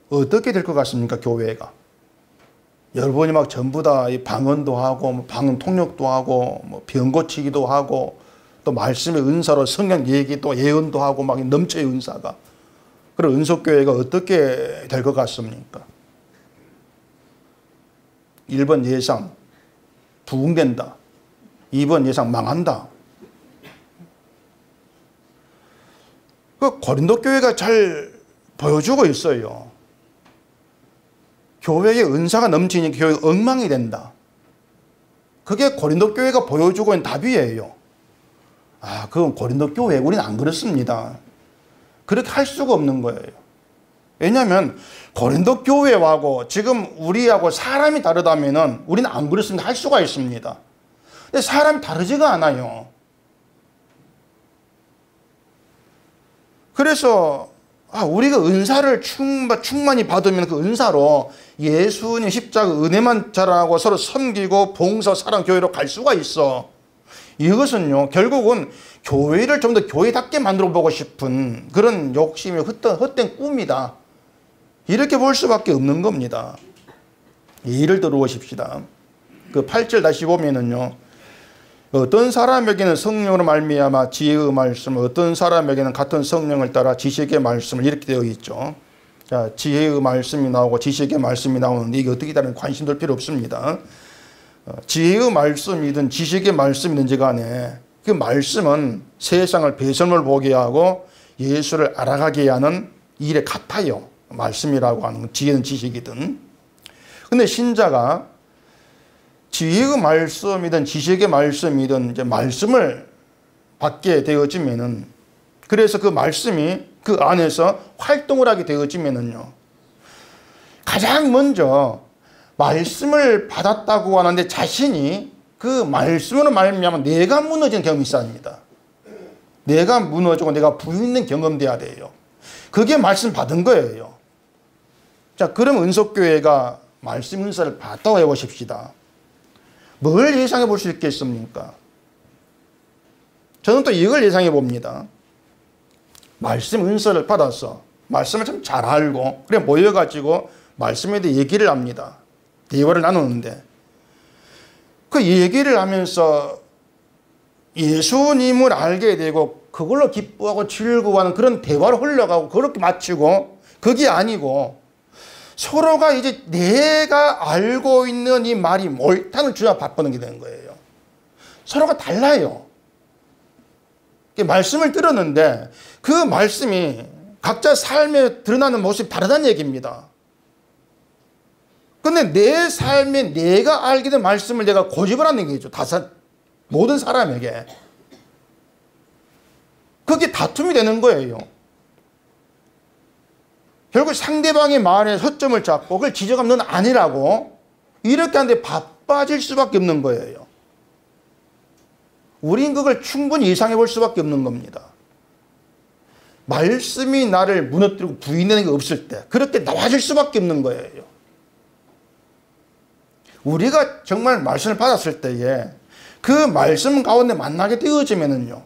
어떻게 될 것 같습니까? 교회가. 여러분이 막 전부 다 방언도 하고 방언 통역도 하고 병 고치기도 하고 또 말씀의 은사로 성경 얘기도 예언도 하고 막 넘쳐요, 은사가. 그럼 은속교회가 어떻게 될 것 같습니까? 1번 예상 부흥된다. 2번 예상 망한다. 그 고린도 교회가 잘 보여주고 있어요. 교회에 은사가 넘치니 교회가 엉망이 된다. 그게 고린도 교회가 보여주고 있는 답이에요. 아, 그건 고린도 교회, 우리는 안 그렇습니다. 그렇게 할 수가 없는 거예요. 왜냐하면 고린도 교회하고 지금 우리하고 사람이 다르다면은 우리는 안 그렇습니다. 할 수가 있습니다. 근데 사람이 다르지가 않아요. 그래서 우리가 은사를 충만히 받으면 그 은사로 예수님 십자가 은혜만 자랑하고 서로 섬기고 봉사, 사랑, 교회로 갈 수가 있어. 이것은요, 결국은 교회를 좀 더 교회답게 만들어 보고 싶은 그런 욕심이 헛된 꿈이다. 이렇게 볼 수밖에 없는 겁니다. 예를 들어 보십시다. 그 8절 다시 보면은요, 어떤 사람에게는 성령으로 말미암아 지혜의 말씀, 어떤 사람에게는 같은 성령을 따라 지식의 말씀을, 이렇게 되어 있죠. 자, 지혜의 말씀이 나오고 지식의 말씀이 나오는데 이게 어떻게 다른 관심 둘 필요 없습니다. 지혜의 말씀이든 지식의 말씀이든지 간에 그 말씀은 세상을 배선을 보게 하고 예수를 알아가게 하는 일에 같아요. 말씀이라고 하는 건 지혜든 지식이든. 근데 신자가 지혜의 말씀이든 지식의 말씀이든 이제 말씀을 받게 되어지면은, 그래서 그 말씀이 그 안에서 활동을 하게 되어지면은요, 가장 먼저 말씀을 받았다고 하는데 자신이 그 말씀으로 말미암아 내가 무너지는 경험이 있어야 합니다. 내가 무너지고 내가 부있는 경험돼야 돼요. 그게 말씀 받은 거예요. 자, 그럼 은속교회가 말씀 은사를 받았다고 해보십시다. 뭘 예상해 볼 수 있겠습니까? 저는 또 이걸 예상해 봅니다. 말씀 은사를 받아서 말씀을 좀 잘 알고 그래 모여가지고 말씀에 대해 얘기를 합니다. 대화를 나누는데 그 얘기를 하면서 예수님을 알게 되고 그걸로 기뻐하고 즐거워하는 그런 대화로 흘러가고 그렇게 마치고, 그게 아니고 서로가 이제 내가 알고 있는 이 말이 옳다는 주장을 바꾸는 게 되는 거예요. 서로가 달라요. 말씀을 들었는데 그 말씀이 각자 삶에 드러나는 모습이 다르다는 얘기입니다. 근데 내 삶에 내가 알게 된 말씀을 내가 고집을 하는 얘기죠. 모든 사람에게. 그게 다툼이 되는 거예요. 결국 상대방의 말에 허점을 잡고 그걸 지적하면 넌 아니라고 이렇게 하는데 바빠질 수밖에 없는 거예요. 우린 그걸 충분히 예상해 볼 수밖에 없는 겁니다. 말씀이 나를 무너뜨리고 부인되는 게 없을 때 그렇게 나와질 수밖에 없는 거예요. 우리가 정말 말씀을 받았을 때에 그 말씀 가운데 만나게 되어지면은요,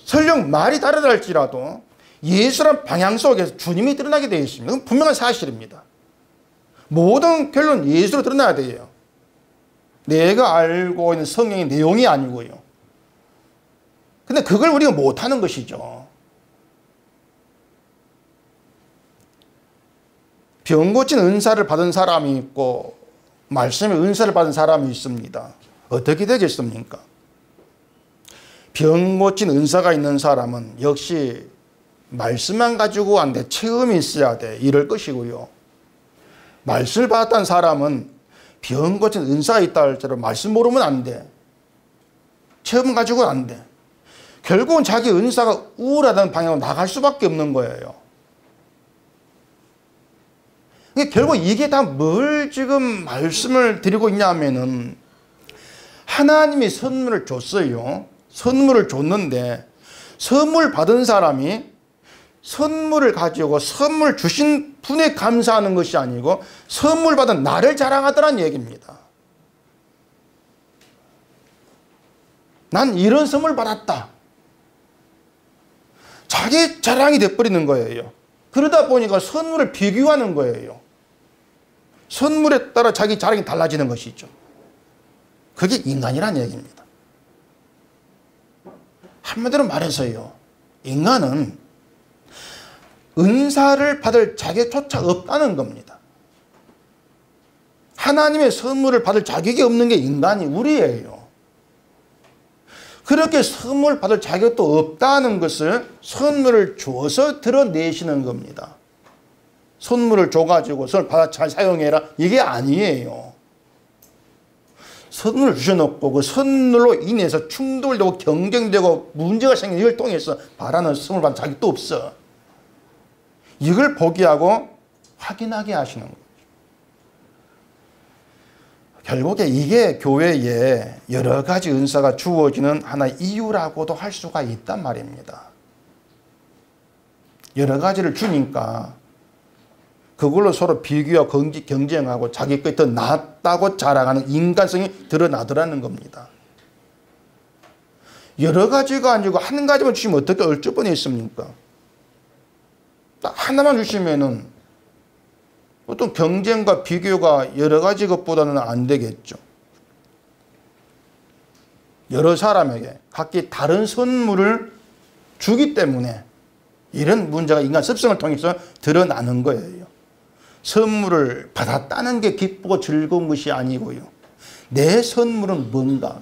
설령 말이 다르다 할지라도 예수란 방향 속에서 주님이 드러나게 되어 있습니다. 그건 분명한 사실입니다. 모든 결론 예수로 드러나야 돼요. 내가 알고 있는 성경의 내용이 아니고요. 근데 그걸 우리가 못하는 것이죠. 병 고친 은사를 받은 사람이 있고 말씀의 은사를 받은 사람이 있습니다. 어떻게 되겠습니까? 병 고친 은사가 있는 사람은 역시 말씀만 가지고 안 돼. 체험이 있어야 돼. 이럴 것이고요. 말씀을 받았다는 사람은 병 고친 은사가 있다 할지라도 말씀 모르면 안 돼. 체험 가지고는 안 돼. 결국은 자기 은사가 우울하다는 방향으로 나갈 수밖에 없는 거예요. 결국 이게 다 뭘 지금 말씀을 드리고 있냐 하면은 하나님이 선물을 줬어요. 선물을 줬는데 선물 받은 사람이 선물을 가지고 선물 주신 분에 감사하는 것이 아니고 선물 받은 나를 자랑하더란 얘기입니다. 난 이런 선물 받았다. 자기 자랑이 돼버리는 거예요. 그러다 보니까 선물을 비교하는 거예요. 선물에 따라 자기 자랑이 달라지는 것이죠. 그게 인간이란 얘기입니다. 한마디로 말해서요, 인간은 은사를 받을 자격조차 없다는 겁니다. 하나님의 선물을 받을 자격이 없는 게 인간이 우리예요. 그렇게 선물 받을 자격도 없다는 것을 선물을 줘서 드러내시는 겁니다. 선물을 줘가지고 선물 받아 잘 사용해라, 이게 아니에요. 선물을 주셔놓고 그 선물로 인해서 충돌되고 경쟁되고 문제가 생긴 이걸 통해서 바라는 선물 받는 자격도 없어. 이걸 포기하고 확인하게 하시는 거죠. 결국에 이게 교회에 여러 가지 은사가 주어지는 하나의 이유라고도 할 수가 있단 말입니다. 여러 가지를 주니까 그걸로 서로 비교하고 경쟁하고 자기 것이 더 낫다고 자랑하는 인간성이 드러나더라는 겁니다. 여러 가지가 아니고 한 가지만 주시면 어떻게 얼줄 뻔히 있습니까? 딱 하나만 주시면은 어떤 경쟁과 비교가 여러 가지 것보다는 안 되겠죠. 여러 사람에게 각기 다른 선물을 주기 때문에 이런 문제가 인간 습성을 통해서 드러나는 거예요. 선물을 받았다는 게 기쁘고 즐거운 것이 아니고요. 내 선물은 뭔가?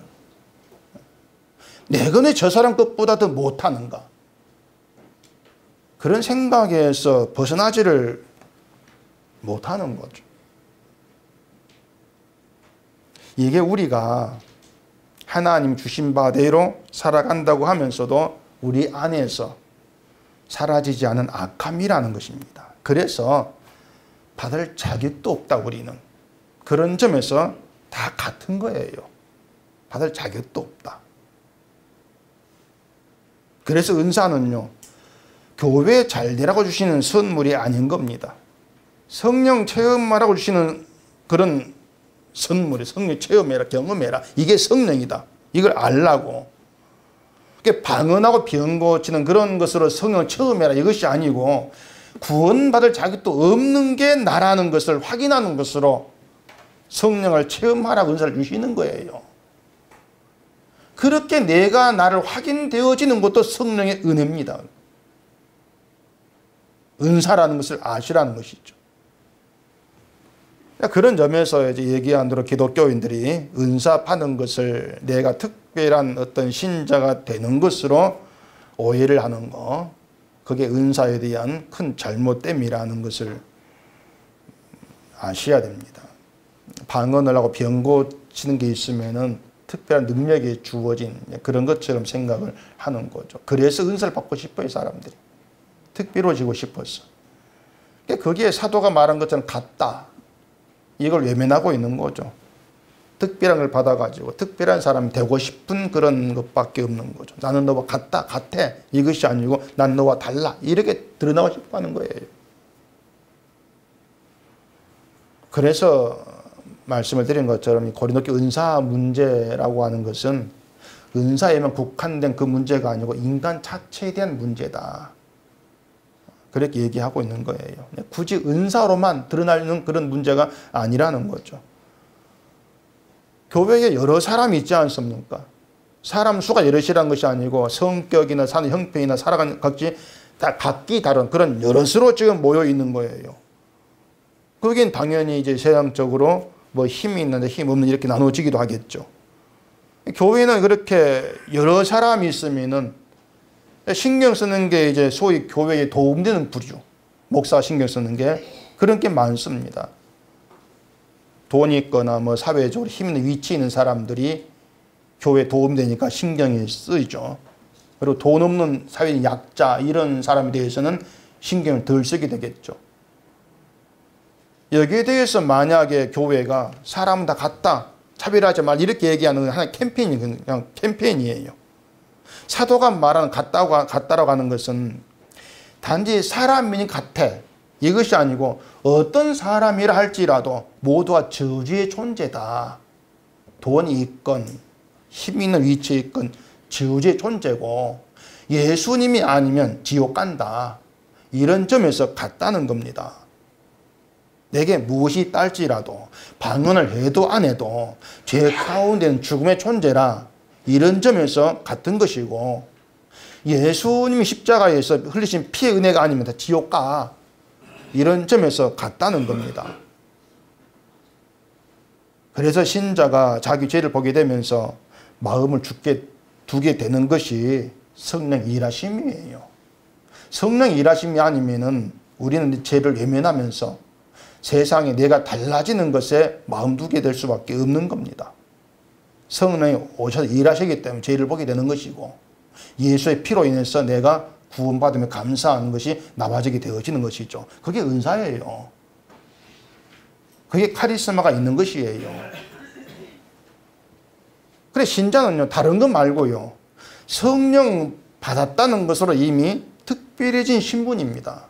내가 왜 저 사람 것보다 더 못하는가? 그런 생각에서 벗어나지를 못하는 거죠. 이게 우리가 하나님 주신 바대로 살아간다고 하면서도 우리 안에서 사라지지 않은 악함이라는 것입니다. 그래서 받을 자격도 없다, 우리는. 그런 점에서 다 같은 거예요. 받을 자격도 없다. 그래서 은사는요, 교회 잘 되라고 주시는 선물이 아닌 겁니다. 성령 체험하라고 주시는 그런 선물이, 성령 체험해라, 경험해라, 이게 성령이다. 이걸 알라고. 방언하고 병 고치는 그런 것으로 성령 체험해라, 이것이 아니고 구원받을 자격도 없는 게 나라는 것을 확인하는 것으로 성령을 체험하라고 은사를 주시는 거예요. 그렇게 내가 나를 확인되어지는 것도 성령의 은혜입니다. 은사라는 것을 아시라는 것이죠. 그런 점에서 이제 얘기한 대로 기독교인들이 은사 받는 것을 내가 특별한 어떤 신자가 되는 것으로 오해를 하는 거, 그게 은사에 대한 큰 잘못됨이라는 것을 아셔야 됩니다. 방언을 하고 병 고치는 게 있으면은 특별한 능력이 주어진 그런 것처럼 생각을 하는 거죠. 그래서 은사를 받고 싶어요, 사람들이. 특별해지고 싶어서. 거기에 사도가 말한 것처럼 같다. 이걸 외면하고 있는 거죠. 특별한 걸 받아가지고 특별한 사람이 되고 싶은 그런 것밖에 없는 거죠. 나는 너와 같다, 같아. 이것이 아니고 난 너와 달라. 이렇게 드러나고 싶어 하는 거예요. 그래서 말씀을 드린 것처럼 고린도교 은사 문제라고 하는 것은 은사에만 국한된 그 문제가 아니고 인간 자체에 대한 문제다. 그렇게 얘기하고 있는 거예요. 굳이 은사로만 드러나는 그런 문제가 아니라는 거죠. 교회에 여러 사람이 있지 않습니까? 사람 수가 여럿이라는 것이 아니고 성격이나 사는 형편이나 살아가는 각기 다른 그런 여럿으로 지금 모여 있는 거예요. 그긴 당연히 이제 세상적으로 뭐 힘이 있는데 힘 없는 이렇게 나눠지기도 하겠죠. 교회는 그렇게 여러 사람이 있으면은 신경 쓰는 게 이제 소위 교회에 도움되는 부류, 목사 신경 쓰는 게 그런 게 많습니다. 돈이 있거나 뭐 사회적으로 힘 있는 위치에 있는 사람들이 교회에 도움되니까 신경이 쓰이죠. 그리고 돈 없는 사회의 약자 이런 사람에 대해서는 신경을 덜 쓰게 되겠죠. 여기에 대해서 만약에 교회가 사람은 다 같다, 차별하지 말 이렇게 얘기하는 건 하나의 캠페인이 그냥 캠페인이에요. 사도가 말하는 같다라고 하는 것은 단지 사람이 같아 이것이 아니고 어떤 사람이라 할지라도 모두가 저주의 존재다. 돈이 있건 힘 있는 위치에 있건 저주의 존재고 예수님이 아니면 지옥 간다. 이런 점에서 같다는 겁니다. 내게 무엇이 딸지라도 방언을 해도 안 해도 죄 가운데는 죽음의 존재라. 이런 점에서 같은 것이고 예수님이 십자가에서 흘리신 피의 은혜가 아니면 다 지옥 가. 이런 점에서 같다는 겁니다. 그래서 신자가 자기 죄를 보게 되면서 마음을 죽게 두게 되는 것이 성령 일하심이에요. 성령 일하심이 아니면은 우리는 죄를 외면하면서 세상에 내가 달라지는 것에 마음 두게 될 수밖에 없는 겁니다. 성령이 오셔서 일하시기 때문에 죄를 보게 되는 것이고, 예수의 피로 인해서 내가 구원받으며 감사하는 것이 나와지게 되어지는 것이죠. 그게 은사예요. 그게 카리스마가 있는 것이에요. 그래, 신자는요, 다른 것 말고요, 성령 받았다는 것으로 이미 특별해진 신분입니다.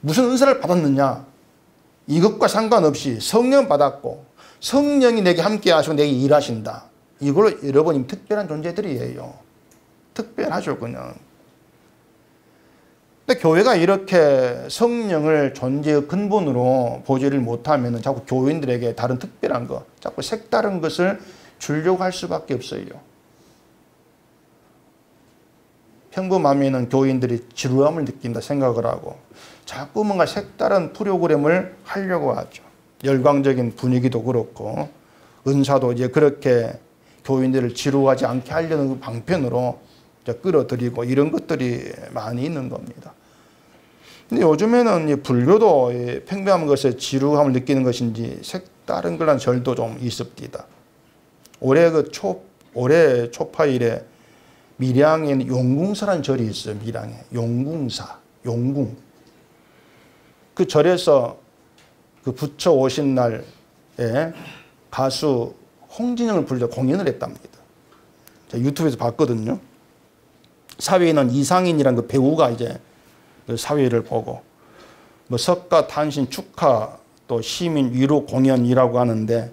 무슨 은사를 받았느냐? 이것과 상관없이 성령 받았고 성령이 내게 함께 하시고 내게 일하신다. 이걸로 여러분이 특별한 존재들이에요. 특별하죠, 그냥. 근데 교회가 이렇게 성령을 존재의 근본으로 보지를 못하면 자꾸 교인들에게 다른 특별한 것, 자꾸 색다른 것을 주려고 할 수밖에 없어요. 평범하면 교인들이 지루함을 느낀다 생각을 하고 자꾸 뭔가 색다른 프로그램을 하려고 하죠. 열광적인 분위기도 그렇고 은사도 이제 그렇게 교인들을 지루하지 않게 하려는 방편으로 끌어들이고 이런 것들이 많이 있는 겁니다. 근데 요즘에는 불교도 평범한 것에 지루함을 느끼는 것인지 색다른 걸한 절도 좀 있습니다. 올해 올해 초파일에 밀양에 용궁사라는 절이 있어요. 밀양에 용궁사, 용궁. 그 절에서 그 부처 오신 날에 가수 홍진영을 불러 공연을 했답니다. 제가 유튜브에서 봤거든요. 사회에는 이상인이라는 그 배우가 이제 그 사회를 보고 뭐 석가 탄신 축하 또 시민 위로 공연이라고 하는데,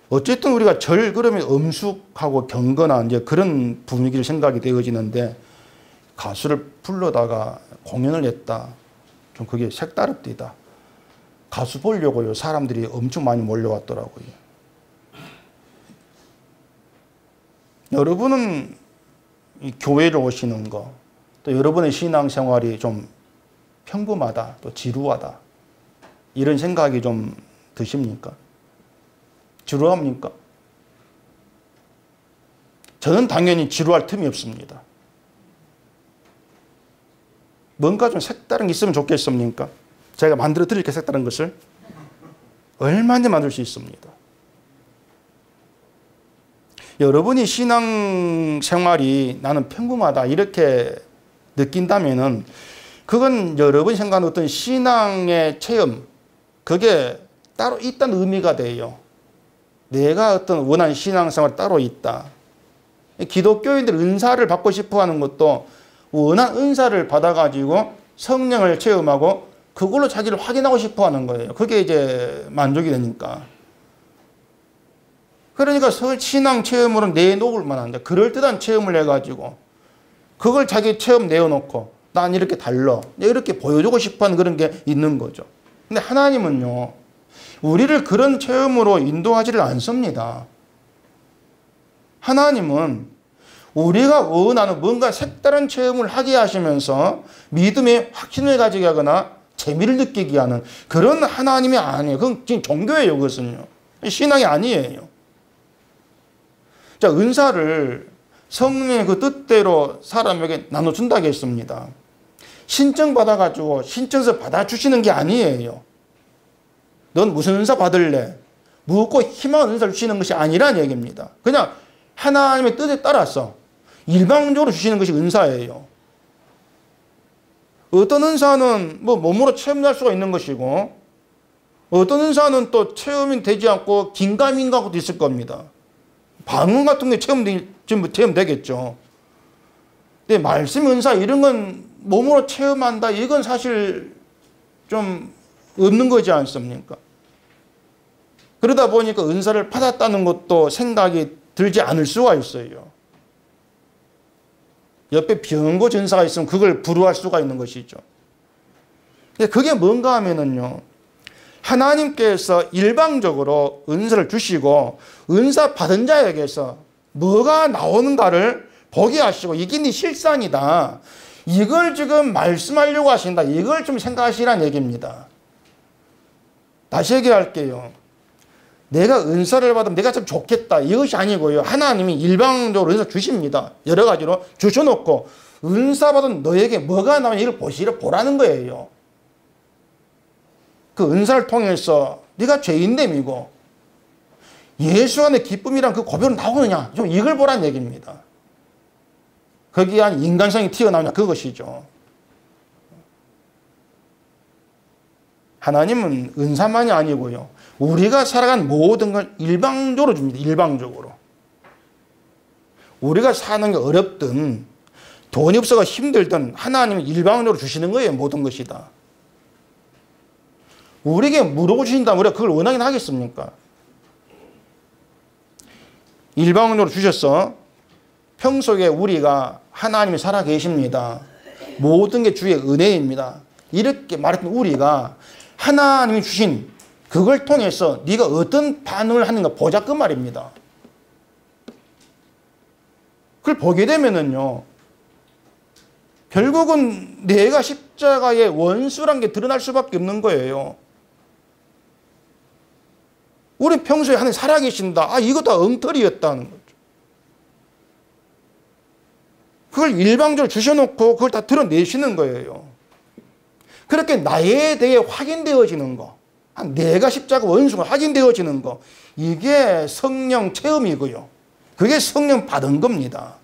어쨌든 우리가 절 그러면 엄숙하고 경건한 이제 그런 분위기를 생각이 되어지는데 가수를 불러다가 공연을 했다. 좀 그게 색다릅니다. 가수 보려고요, 사람들이 엄청 많이 몰려왔더라고요. 여러분은 이 교회를 오시는 거, 또 여러분의 신앙생활이 좀 평범하다, 또 지루하다, 이런 생각이 좀 드십니까? 지루합니까? 저는 당연히 지루할 틈이 없습니다. 뭔가 좀 색다른 게 있으면 좋겠습니까? 제가 만들어 드릴게요, 색다른 것을. 얼마든지 만들 수 있습니다. 여러분이 신앙생활이 나는 평범하다 이렇게 느낀다면은 그건 여러분이 생각하는 어떤 신앙의 체험, 그게 따로 있다는 의미가 돼요. 내가 어떤 원하는 신앙생활이 따로 있다. 기독교인들 은사를 받고 싶어 하는 것도 원한 은사를 받아가지고 성령을 체험하고 그걸로 자기를 확인하고 싶어 하는 거예요. 그게 이제 만족이 되니까. 그러니까 신앙 체험으로 내놓을 만한, 그럴듯한 체험을 해가지고 그걸 자기 체험 내어놓고 난 이렇게 달라, 이렇게 보여주고 싶어 하는 그런 게 있는 거죠. 근데 하나님은요, 우리를 그런 체험으로 인도하지를 않습니다. 하나님은 우리가 원하는 뭔가 색다른 체험을 하게 하시면서 믿음의 확신을 가지게 하거나 재미를 느끼게 하는 그런 하나님이 아니에요. 그건 지금 종교예요, 그것은요. 신앙이 아니에요. 자, 은사를 성령의 그 뜻대로 사람에게 나눠준다고 했습니다. 신청받아가지고 신청서 받아주시는 게 아니에요. 넌 무슨 은사 받을래? 묻고 희망 은사를 주시는 것이 아니라는 얘기입니다. 그냥 하나님의 뜻에 따라서 일방적으로 주시는 것이 은사예요. 어떤 은사는 뭐 몸으로 체험할 수가 있는 것이고, 어떤 은사는 또 체험이 되지 않고 긴가민가한 것도 있을 겁니다. 방언 같은 게 체험되겠죠. 근데 말씀 은사 이런 건 몸으로 체험한다, 이건 사실 좀 없는 거지 않습니까? 그러다 보니까 은사를 받았다는 것도 생각이 들지 않을 수가 있어요. 옆에 병고 전사가 있으면 그걸 불허할 수가 있는 것이죠. 근데 그게 뭔가 하면은요, 하나님께서 일방적으로 은사를 주시고 은사 받은 자에게서 뭐가 나오는가를 보게 하시고 이게 네 실상이다, 이걸 지금 말씀하려고 하신다, 이걸 좀 생각하시라는 얘기입니다. 다시 얘기할게요. 내가 은사를 받으면 내가 참 좋겠다, 이것이 아니고요. 하나님이 일방적으로 은사 주십니다. 여러 가지로 주셔놓고 은사 받은 너에게 뭐가 나오냐 이걸 보라는 거예요. 그 은사를 통해서 네가 죄인됨이고 예수 안에 기쁨이란 그 고백으로 나오느냐, 좀 이걸 보라는 얘기입니다. 거기에 한 인간성이 튀어나오냐, 그것이죠. 하나님은 은사만이 아니고요, 우리가 살아간 모든 걸 일방적으로 줍니다. 일방적으로. 우리가 사는 게 어렵든 돈이 없어가 힘들든 하나님은 일방적으로 주시는 거예요. 모든 것이 다. 우리에게 물어주신다면 우리가 그걸 원하긴 하겠습니까? 일방적으로 주셔서 평소에 우리가 하나님이 살아 계십니다, 모든 게 주의 은혜입니다, 이렇게 말했던 우리가 하나님이 주신 그걸 통해서 네가 어떤 반응을 하는가 보자, 그 말입니다. 그걸 보게 되면은요, 결국은 내가 십자가의 원수란 게 드러날 수밖에 없는 거예요. 우리 평소에 하나님 살아계신다, 이거 다 엉터리였다는 거죠. 그걸 일방적으로 주셔놓고 그걸 다 드러내시는 거예요. 그렇게 나에 대해 확인되어지는 거, 내가 십자가 원수가 확인되어지는 거, 이게 성령 체험이고요, 그게 성령 받은 겁니다.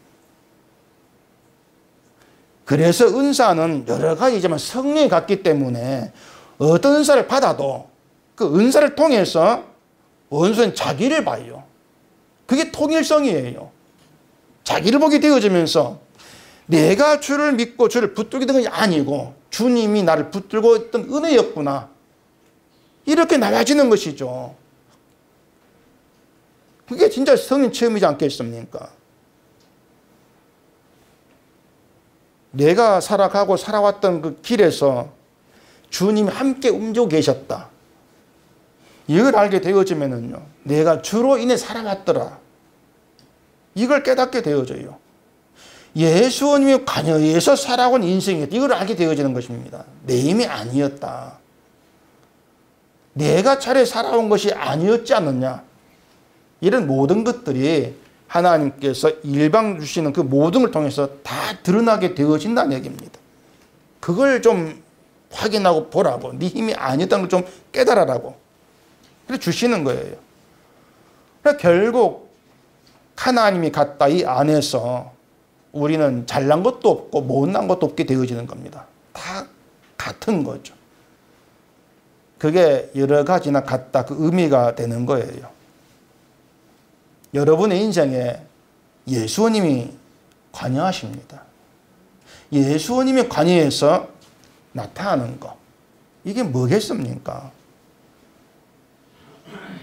그래서 은사는 여러 가지지만 성령이 같기 때문에 어떤 은사를 받아도 그 은사를 통해서 원수는 자기를 봐요. 그게 통일성이에요. 자기를 보게 되어지면서 내가 주를 믿고 주를 붙들게 된 것이 아니고 주님이 나를 붙들고 있던 은혜였구나, 이렇게 나와지는 것이죠. 그게 진짜 성령 체험이지 않겠습니까? 내가 살아가고 살아왔던 그 길에서 주님이 함께 움직이고 계셨다, 이걸 알게 되어지면은요, 내가 주로 인해 살아왔더라, 이걸 깨닫게 되어져요. 예수님이 관여해서 살아온 인생이었다, 이걸 알게 되어지는 것입니다. 내 힘이 아니었다, 내가 차례 살아온 것이 아니었지 않느냐, 이런 모든 것들이 하나님께서 일방 주시는 그 모든 걸 통해서 다 드러나게 되어진다는 얘기입니다. 그걸 좀 확인하고 보라고, 네 힘이 아니었다는 걸 좀 깨달아라고 그래 주시는 거예요. 그러니까 결국 하나님이 갖다 이 안에서 우리는 잘난 것도 없고 못난 것도 없게 되어지는 겁니다. 다 같은 거죠. 그게 여러 가지나 같다, 그 의미가 되는 거예요. 여러분의 인생에 예수님이 관여하십니다. 예수님이 관여해서 나타나는 것, 이게 뭐겠습니까?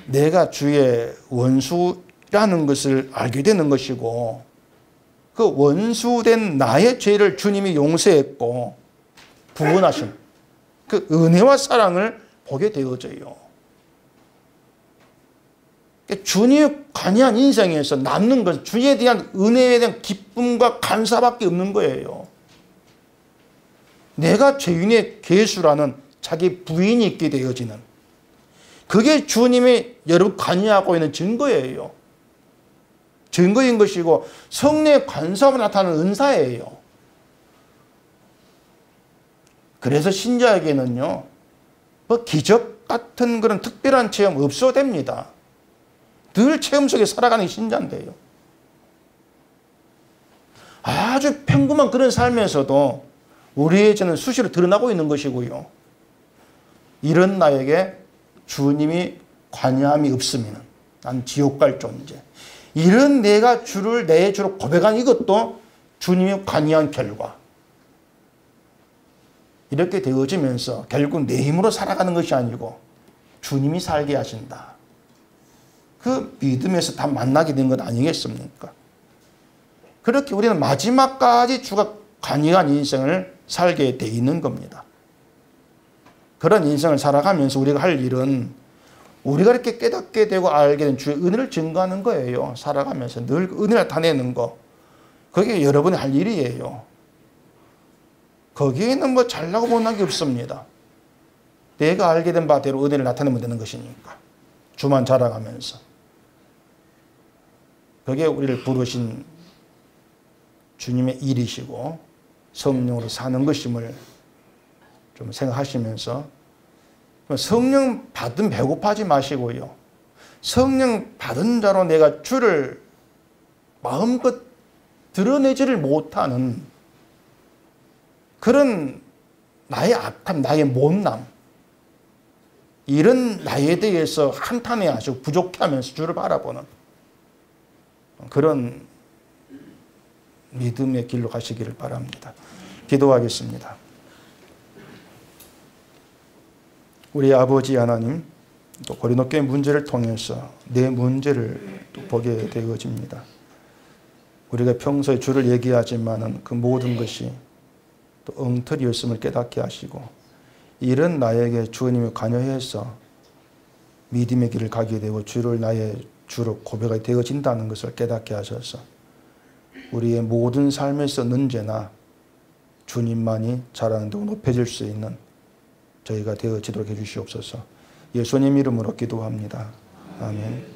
내가 주의 원수라는 것을 알게 되는 것이고, 그 원수된 나의 죄를 주님이 용서했고 구원하신 그 은혜와 사랑을 보게 되어져요. 주님이 관여한 인생에서 남는 것은 주님에 대한 은혜에 대한 기쁨과 감사밖에 없는 거예요. 내가 죄인의 계수라는 자기 부인이 있게 되어지는, 그게 주님이 여러분 관여하고 있는 증거예요. 증거인 것이고 성령의 관사함으로 나타나는 은사예요. 그래서 신자에게는요, 뭐 기적 같은 그런 특별한 체험 없어도 됩니다. 늘 체험 속에 살아가는 신자인데요, 아주 평범한 그런 삶에서도 우리의 죄는 수시로 드러나고 있는 것이고요, 이런 나에게 주님이 관여함이 없으면 난 지옥 갈 존재, 이런 내가 주를 내 주로 고백한 이것도 주님이 관여한 결과, 이렇게 되어지면서 결국 내 힘으로 살아가는 것이 아니고 주님이 살게 하신다, 그 믿음에서 다 만나게 된 것 아니겠습니까? 그렇게 우리는 마지막까지 주가 관여한 인생을 살게 돼 있는 겁니다. 그런 인생을 살아가면서 우리가 할 일은 우리가 이렇게 깨닫게 되고 알게 된 주의 은혜를 증거하는 거예요. 살아가면서 늘 은혜를 나타내는 거, 그게 여러분이 할 일이에요. 거기에는 뭐 잘나고 못난 게 없습니다. 내가 알게 된 바대로 은혜를 나타내면 되는 것이니까. 주만 자랑하면서. 그게 우리를 부르신 주님의 일이시고 성령으로 사는 것임을 좀 생각하시면서 성령 받은 배고파하지 마시고요. 성령 받은 자로 내가 주를 마음껏 드러내지를 못하는 그런 나의 악함, 나의 못남, 이런 나에 대해서 한탄해하시고 부족해하면서 주를 바라보는 그런 믿음의 길로 가시기를 바랍니다. 기도하겠습니다. 우리 아버지 하나님, 또 고린도 교회 문제를 통해서 내 문제를 또 보게 되어집니다. 우리가 평소에 주를 얘기하지만은 그 모든 것이 또 엉터리였음을 깨닫게 하시고, 이런 나에게 주님이 관여해서 믿음의 길을 가게 되고 주를 나의 주로 고백하게 되어진다는 것을 깨닫게 하셔서 우리의 모든 삶에서 언제나 주님만이 자랑되고 높여질 수 있는 저희가 되어지도록 해주시옵소서. 예수님 이름으로 기도합니다. 아멘.